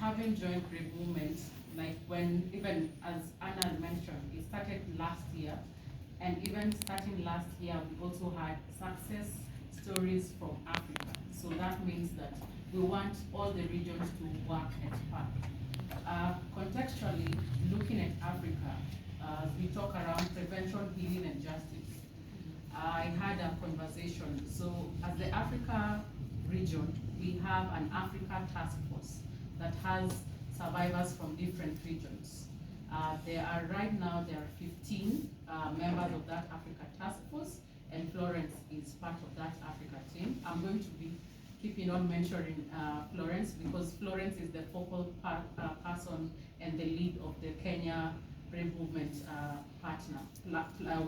having joined brave movements, like when, even as Anna mentioned, it started last year, and even starting last year, we also had success stories from Africa. So that means that we want all the regions to work as part. Contextually, looking at Africa, we talk around prevention, healing, and justice. I had a conversation. So as the Africa region, we have an Africa task force that has survivors from different regions. Right now, there are 15 members of that Africa task force, and Florence is part of that Africa team. I'm going to be keeping on mentioning Florence, because Florence is the focal person and the lead of the Kenya Brave Movement partner.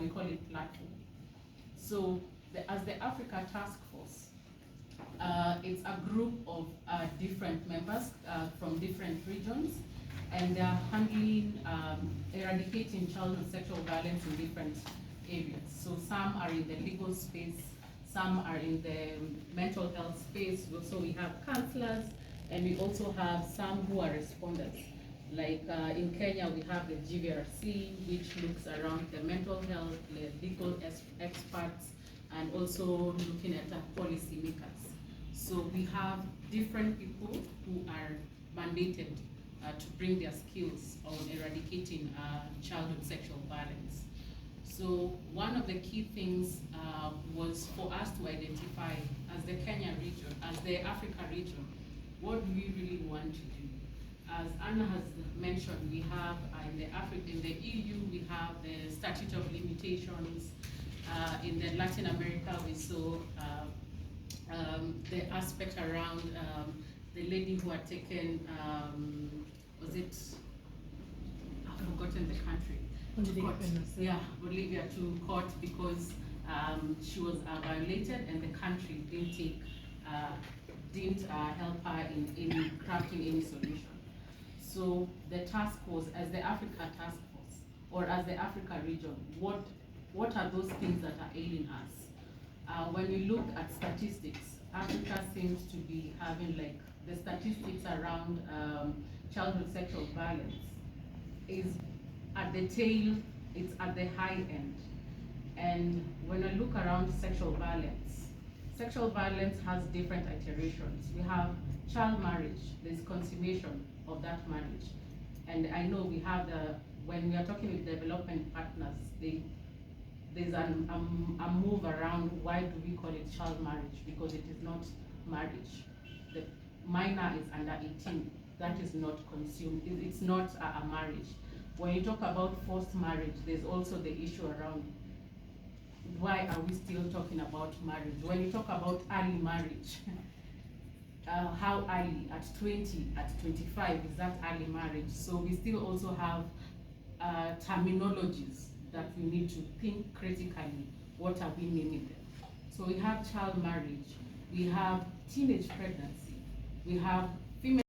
We call it platform. So as the Africa Task Force, it's a group of different members from different regions, and they're handling, eradicating child and sexual violence in different areas. So some are in the legal space, some are in the mental health space. So we have counselors, and we also have some who are responders. Like in Kenya, we have the GVRC, which looks around the mental health, the legal experts, and also looking at policy makers. So we have different people who are mandated to bring their skills on eradicating childhood sexual violence. So one of the key things was for us to identify, as the Kenya region, as the Africa region, what do we really want to do? As Anna has mentioned, we have in the EU, we have the statute of limitations. In the Latin America, we saw the aspect around the lady who had taken, I've forgotten the country. Bolivia to court because she was violated, and the country didn't help her in crafting any solution. So the task force, as the Africa task force, or as the Africa region, what are those things that are ailing us? When we look at statistics, Africa seems to be having, like, the statistics around childhood sexual violence is at the tail, it's at the high end. And when I look around sexual violence has different iterations. We have child marriage, there's consummation of that marriage. And I know we have when we are talking with development partners, there's a move around, why do we call it child marriage? Because it is not marriage. The minor is under 18, that is not consumed, it's not a marriage. When you talk about forced marriage, there's also the issue around, why are we still talking about marriage? When you talk about early marriage, how early? At 20, at 25, is that early marriage? So we still also have terminologies that we need to think critically, what are we naming them? So we have child marriage, we have teenage pregnancy, we have female